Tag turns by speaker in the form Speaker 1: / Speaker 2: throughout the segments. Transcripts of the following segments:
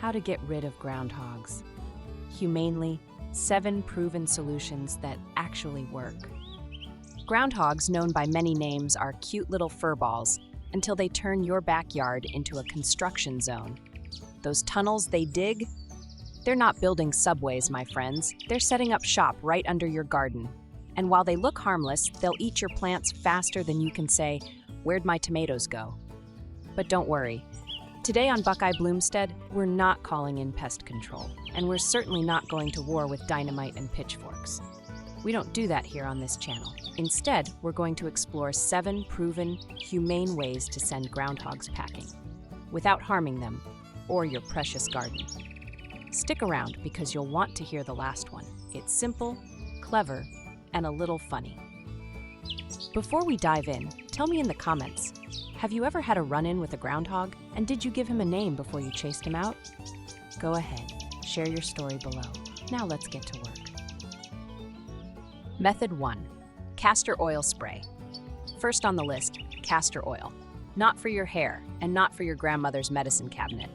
Speaker 1: How to get rid of groundhogs. Humanely, 7 proven solutions that actually work. Groundhogs, known by many names, are cute little furballs until they turn your backyard into a construction zone. Those tunnels they dig? They're not building subways, my friends. They're setting up shop right under your garden. And while they look harmless, they'll eat your plants faster than you can say, "Where'd my tomatoes go?" But don't worry. Today on Buckeye Bloomstead, we're not calling in pest control, and we're certainly not going to war with dynamite and pitchforks. We don't do that here on this channel. Instead, we're going to explore 7 proven, humane ways to send groundhogs packing, without harming them or your precious garden. Stick around because you'll want to hear the last one. It's simple, clever, and a little funny. Before we dive in, tell me in the comments, have you ever had a run-in with a groundhog, and did you give him a name before you chased him out? Go ahead, share your story below. Now let's get to work. Method 1. Castor oil spray. First on the list, castor oil. Not for your hair, and not for your grandmother's medicine cabinet.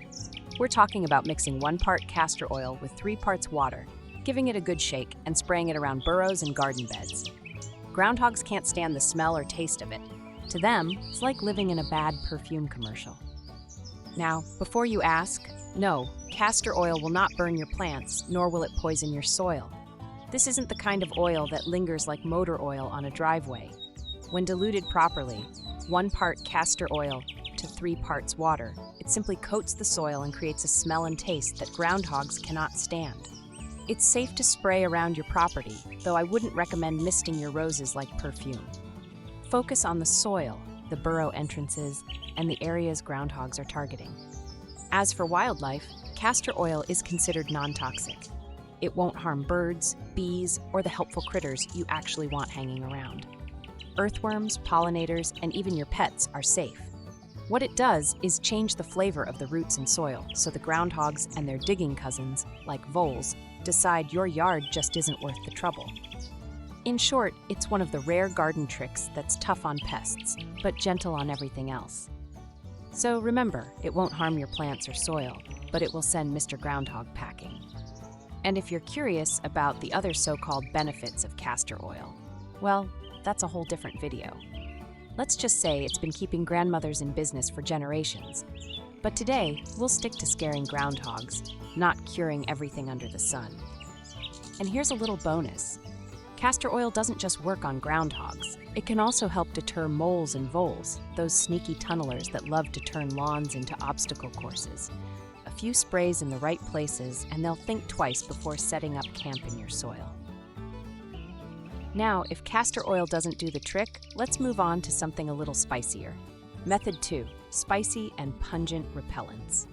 Speaker 1: We're talking about mixing 1 part castor oil with 3 parts water, giving it a good shake, and spraying it around burrows and garden beds. Groundhogs can't stand the smell or taste of it. To them, it's like living in a bad perfume commercial. Now, before you ask, no, castor oil will not burn your plants, nor will it poison your soil. This isn't the kind of oil that lingers like motor oil on a driveway. When diluted properly, 1 part castor oil to 3 parts water, it simply coats the soil and creates a smell and taste that groundhogs cannot stand. It's safe to spray around your property, though I wouldn't recommend misting your roses like perfume. Focus on the soil, the burrow entrances, and the areas groundhogs are targeting. As for wildlife, castor oil is considered non-toxic. It won't harm birds, bees, or the helpful critters you actually want hanging around. Earthworms, pollinators, and even your pets are safe. What it does is change the flavor of the roots and soil, so the groundhogs and their digging cousins, like voles, decide your yard just isn't worth the trouble. In short, it's one of the rare garden tricks that's tough on pests, but gentle on everything else. So remember, it won't harm your plants or soil, but it will send Mr. Groundhog packing. And if you're curious about the other so-called benefits of castor oil, well, that's a whole different video. Let's just say it's been keeping grandmothers in business for generations. But today, we'll stick to scaring groundhogs, not curing everything under the sun. And here's a little bonus. Castor oil doesn't just work on groundhogs. It can also help deter moles and voles, those sneaky tunnelers that love to turn lawns into obstacle courses. A few sprays in the right places, and they'll think twice before setting up camp in your soil. Now, if castor oil doesn't do the trick, let's move on to something a little spicier. Method 2. Spicy and pungent repellents.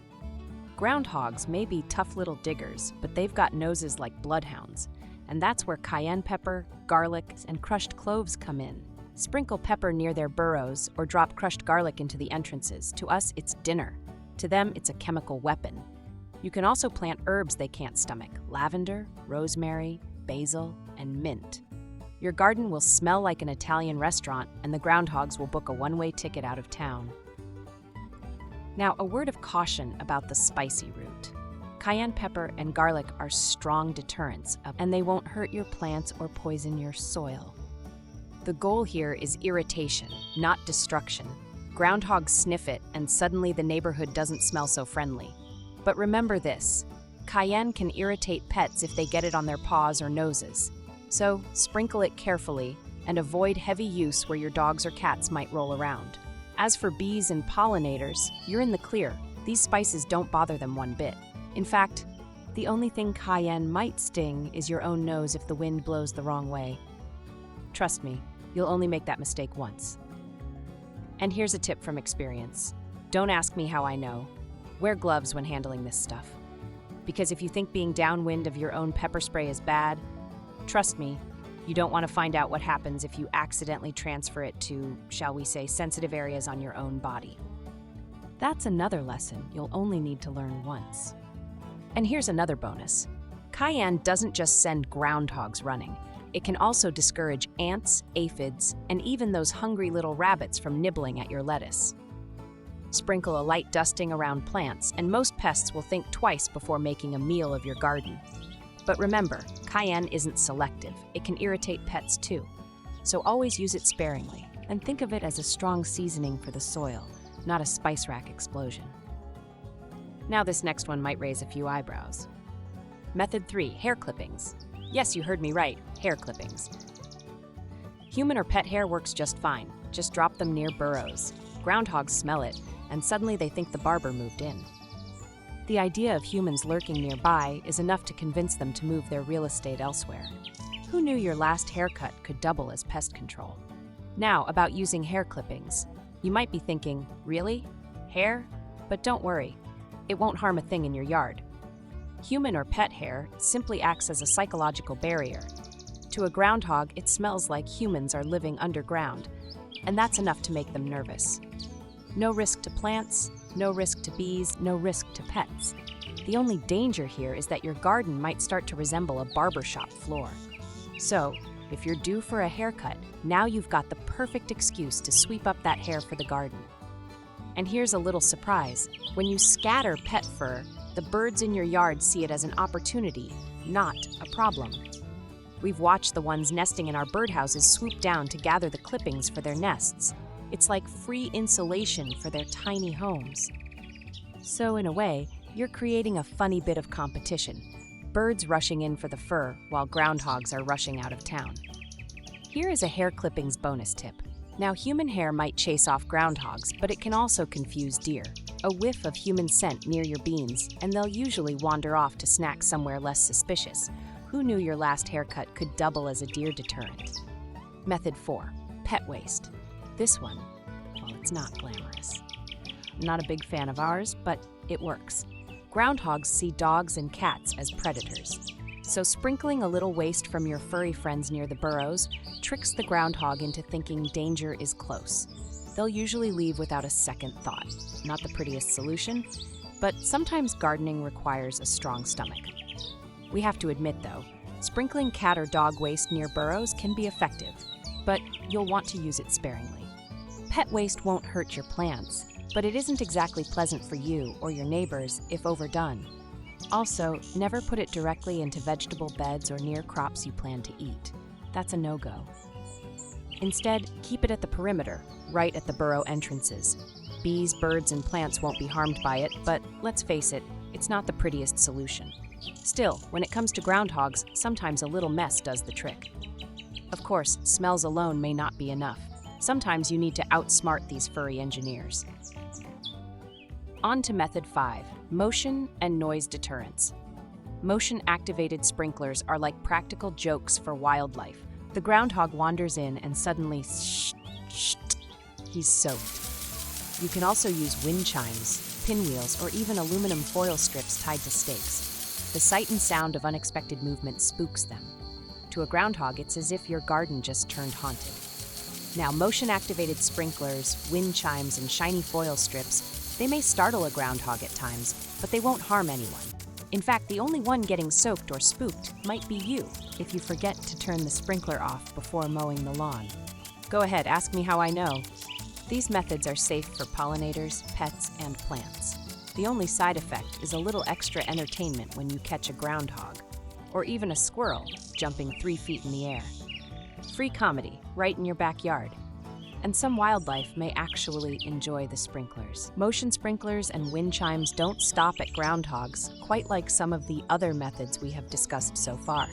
Speaker 1: Groundhogs may be tough little diggers, but they've got noses like bloodhounds. And that's where cayenne pepper, garlic, and crushed cloves come in. Sprinkle pepper near their burrows or drop crushed garlic into the entrances. To us, it's dinner. To them, it's a chemical weapon. You can also plant herbs they can't stomach: lavender, rosemary, basil, and mint. Your garden will smell like an Italian restaurant, and the groundhogs will book a one-way ticket out of town. Now, a word of caution about the spicy root. Cayenne pepper and garlic are strong deterrents, and they won't hurt your plants or poison your soil. The goal here is irritation, not destruction. Groundhogs sniff it, and suddenly the neighborhood doesn't smell so friendly. But remember this, cayenne can irritate pets if they get it on their paws or noses. So sprinkle it carefully and avoid heavy use where your dogs or cats might roll around. As for bees and pollinators, you're in the clear. These spices don't bother them one bit. In fact, the only thing cayenne might sting is your own nose if the wind blows the wrong way. Trust me, you'll only make that mistake once. And here's a tip from experience. Don't ask me how I know. Wear gloves when handling this stuff. Because if you think being downwind of your own pepper spray is bad, trust me, you don't want to find out what happens if you accidentally transfer it to, shall we say, sensitive areas on your own body. That's another lesson you'll only need to learn once. And here's another bonus. Cayenne doesn't just send groundhogs running. It can also discourage ants, aphids, and even those hungry little rabbits from nibbling at your lettuce. Sprinkle a light dusting around plants, and most pests will think twice before making a meal of your garden. But remember, cayenne isn't selective. It can irritate pets too. So always use it sparingly, and think of it as a strong seasoning for the soil, not a spice rack explosion. Now this next one might raise a few eyebrows. Method 3, hair clippings. Yes, you heard me right, hair clippings. Human or pet hair works just fine. Just drop them near burrows. Groundhogs smell it, and suddenly they think the barber moved in. The idea of humans lurking nearby is enough to convince them to move their real estate elsewhere. Who knew your last haircut could double as pest control? Now, about using hair clippings. You might be thinking, really? Hair? But don't worry. It won't harm a thing in your yard. Human or pet hair simply acts as a psychological barrier. To a groundhog, it smells like humans are living underground, and that's enough to make them nervous. No risk to plants, no risk to bees, no risk to pets. The only danger here is that your garden might start to resemble a barbershop floor. So, if you're due for a haircut, now you've got the perfect excuse to sweep up that hair for the garden. And here's a little surprise. When you scatter pet fur, the birds in your yard see it as an opportunity, not a problem. We've watched the ones nesting in our birdhouses swoop down to gather the clippings for their nests. It's like free insulation for their tiny homes. So in a way, you're creating a funny bit of competition. Birds rushing in for the fur while groundhogs are rushing out of town. Here is a hair clippings bonus tip. Now, human hair might chase off groundhogs, but it can also confuse deer. A whiff of human scent near your beans, and they'll usually wander off to snack somewhere less suspicious. Who knew your last haircut could double as a deer deterrent? Method 4, pet waste. This one, well, it's not glamorous. I'm not a big fan of ours, but it works. Groundhogs see dogs and cats as predators. So sprinkling a little waste from your furry friends near the burrows tricks the groundhog into thinking danger is close. They'll usually leave without a second thought. Not the prettiest solution, but sometimes gardening requires a strong stomach. We have to admit, though, sprinkling cat or dog waste near burrows can be effective, but you'll want to use it sparingly. Pet waste won't hurt your plants, but it isn't exactly pleasant for you or your neighbors if overdone. Also, never put it directly into vegetable beds or near crops you plan to eat. That's a no-go. Instead, keep it at the perimeter, right at the burrow entrances. Bees, birds, and plants won't be harmed by it, but let's face it, it's not the prettiest solution. Still, when it comes to groundhogs, sometimes a little mess does the trick. Of course, smells alone may not be enough. Sometimes you need to outsmart these furry engineers. On to Method 5, motion and noise deterrents. Motion-activated sprinklers are like practical jokes for wildlife. The groundhog wanders in and suddenly, he's soaked. You can also use wind chimes, pinwheels, or even aluminum foil strips tied to stakes. The sight and sound of unexpected movement spooks them. To a groundhog, it's as if your garden just turned haunted. Now, motion-activated sprinklers, wind chimes, and shiny foil strips, they may startle a groundhog at times, but they won't harm anyone. In fact, the only one getting soaked or spooked might be you if you forget to turn the sprinkler off before mowing the lawn. Go ahead, ask me how I know. These methods are safe for pollinators, pets, and plants. The only side effect is a little extra entertainment when you catch a groundhog, or even a squirrel jumping 3 feet in the air. Free comedy, right in your backyard. And some wildlife may actually enjoy the sprinklers. Motion sprinklers and wind chimes don't stop at groundhogs, quite like some of the other methods we have discussed so far.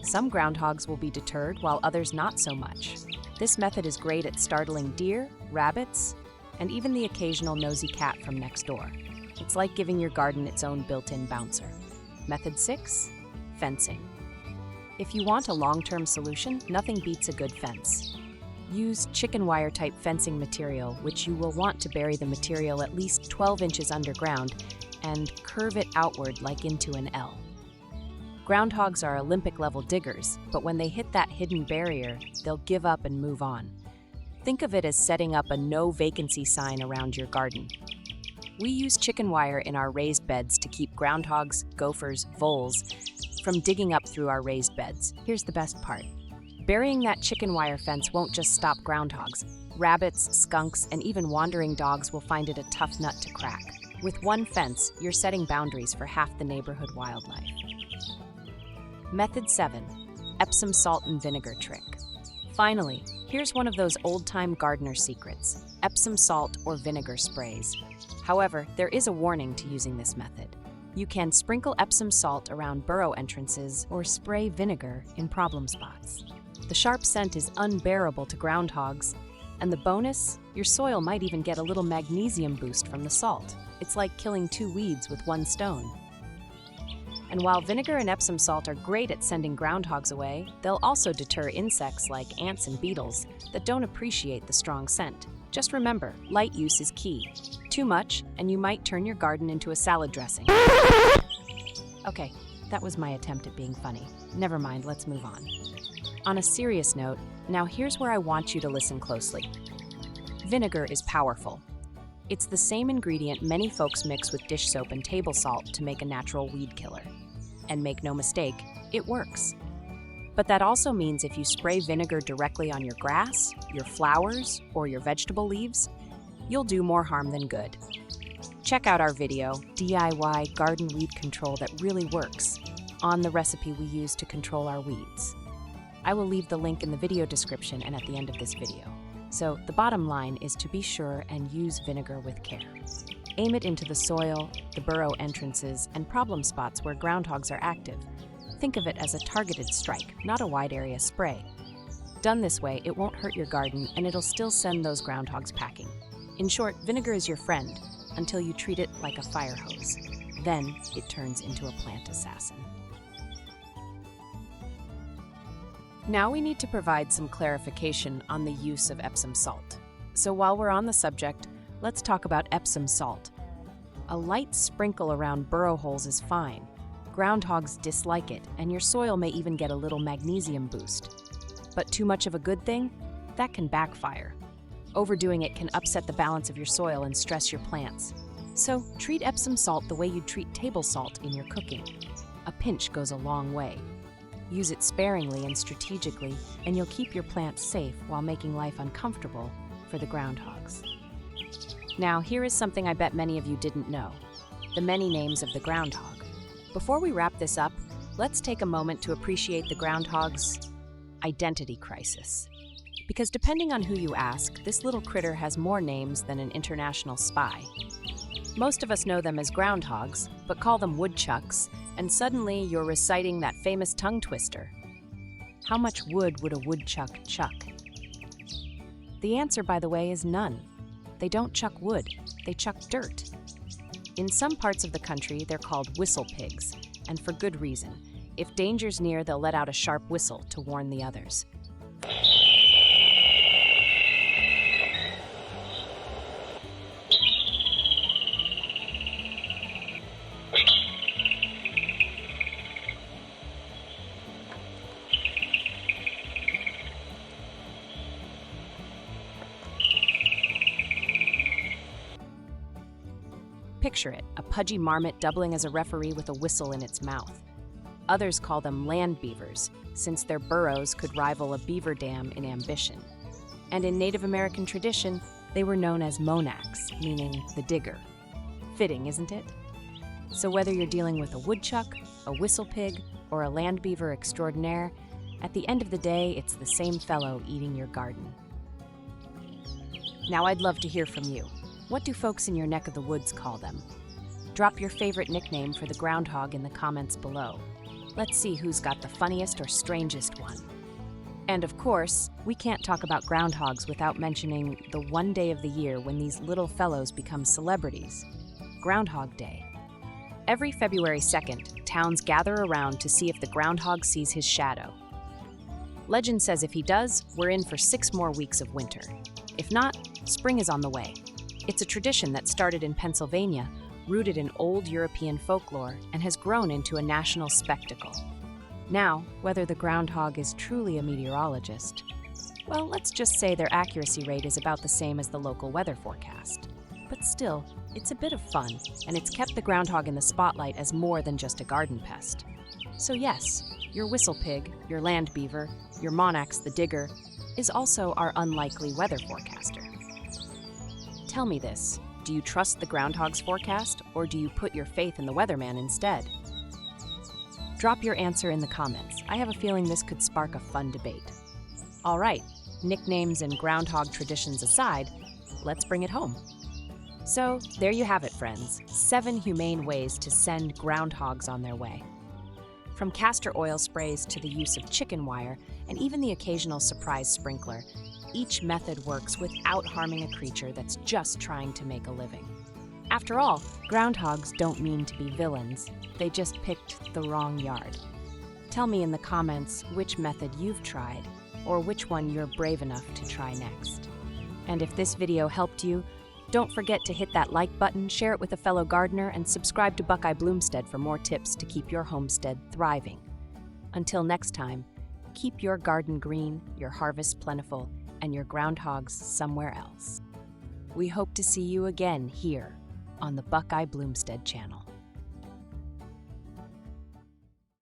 Speaker 1: Some groundhogs will be deterred, while others not so much. This method is great at startling deer, rabbits, and even the occasional nosy cat from next door. It's like giving your garden its own built-in bouncer. Method 6, fencing. If you want a long-term solution, nothing beats a good fence. Use chicken wire type fencing material, which you will want to bury the material at least 12 inches underground and curve it outward like into an L. Groundhogs are Olympic-level diggers, but when they hit that hidden barrier, they'll give up and move on. Think of it as setting up a no vacancy sign around your garden. We use chicken wire in our raised beds to keep groundhogs, gophers, voles from digging up through our raised beds. Here's the best part. Burying that chicken wire fence won't just stop groundhogs. Rabbits, skunks, and even wandering dogs will find it a tough nut to crack. With one fence, you're setting boundaries for half the neighborhood wildlife. Method 7. Epsom salt and vinegar trick. Finally, here's one of those old-time gardener secrets: Epsom salt or vinegar sprays. However, there is a warning to using this method. You can sprinkle Epsom salt around burrow entrances or spray vinegar in problem spots. The sharp scent is unbearable to groundhogs, and the bonus, your soil might even get a little magnesium boost from the salt. It's like killing two weeds with one stone. And while vinegar and Epsom salt are great at sending groundhogs away, they'll also deter insects like ants and beetles that don't appreciate the strong scent. Just remember, light use is key. Too much, and you might turn your garden into a salad dressing. Okay, that was my attempt at being funny. Never mind, let's move on. On a serious note, now here's where I want you to listen closely. Vinegar is powerful. It's the same ingredient many folks mix with dish soap and table salt to make a natural weed killer. And make no mistake, it works. But that also means if you spray vinegar directly on your grass, your flowers, or your vegetable leaves, you'll do more harm than good. Check out our video, DIY Garden Weed Control That Really Works, on the recipe we use to control our weeds. I will leave the link in the video description and at the end of this video. So the bottom line is to be sure and use vinegar with care. Aim it into the soil, the burrow entrances, and problem spots where groundhogs are active. Think of it as a targeted strike, not a wide area spray. Done this way, it won't hurt your garden and it'll still send those groundhogs packing. In short, vinegar is your friend until you treat it like a fire hose. Then it turns into a plant assassin. Now we need to provide some clarification on the use of Epsom salt. So while we're on the subject, let's talk about Epsom salt. A light sprinkle around burrow holes is fine. Groundhogs dislike it, and your soil may even get a little magnesium boost. But too much of a good thing? That can backfire. Overdoing it can upset the balance of your soil and stress your plants. So treat Epsom salt the way you'd treat table salt in your cooking. A pinch goes a long way. Use it sparingly and strategically, and you'll keep your plants safe while making life uncomfortable for the groundhogs. Now, here is something I bet many of you didn't know: the many names of the groundhog. Before we wrap this up, let's take a moment to appreciate the groundhog's identity crisis. Because depending on who you ask, this little critter has more names than an international spy. Most of us know them as groundhogs, but call them woodchucks, and suddenly you're reciting that famous tongue twister. How much wood would a woodchuck chuck? The answer, by the way, is none. They don't chuck wood, they chuck dirt. In some parts of the country, they're called whistle pigs, and for good reason. If danger's near, they'll let out a sharp whistle to warn the others. Picture it, a pudgy marmot doubling as a referee with a whistle in its mouth. Others call them land-beavers, since their burrows could rival a beaver dam in ambition. And in Native American tradition, they were known as monarchs, meaning the digger. Fitting, isn't it? So whether you're dealing with a woodchuck, a whistle pig, or a land beaver extraordinaire, at the end of the day, it's the same fellow eating your garden. Now I'd love to hear from you. What do folks in your neck of the woods call them? Drop your favorite nickname for the groundhog in the comments below. Let's see who's got the funniest or strangest one. And of course, we can't talk about groundhogs without mentioning the one day of the year when these little fellows become celebrities: Groundhog Day. Every February 2nd, towns gather around to see if the groundhog sees his shadow. Legend says if he does, we're in for 6 more weeks of winter. If not, spring is on the way. It's a tradition that started in Pennsylvania, rooted in old European folklore, and has grown into a national spectacle. Now, whether the groundhog is truly a meteorologist, well, let's just say their accuracy rate is about the same as the local weather forecast. But still, it's a bit of fun, and it's kept the groundhog in the spotlight as more than just a garden pest. So yes, your whistle pig, your land beaver, your monarchs the digger, is also our unlikely weather forecaster. Tell me this, do you trust the Groundhog's forecast, or do you put your faith in the weatherman instead? Drop your answer in the comments. I have a feeling this could spark a fun debate. All right, nicknames and groundhog traditions aside, let's bring it home. So, there you have it, friends. 7 humane ways to send groundhogs on their way. From castor oil sprays to the use of chicken wire, and even the occasional surprise sprinkler, each method works without harming a creature that's just trying to make a living. After all, groundhogs don't mean to be villains. They just picked the wrong yard. Tell me in the comments which method you've tried, or which one you're brave enough to try next. And if this video helped you, don't forget to hit that like button, share it with a fellow gardener, and subscribe to Buckeye Bloomstead for more tips to keep your homestead thriving. Until next time, keep your garden green, your harvest plentiful, and your groundhogs somewhere else. We hope to see you again here on the Buckeye Bloomstead channel.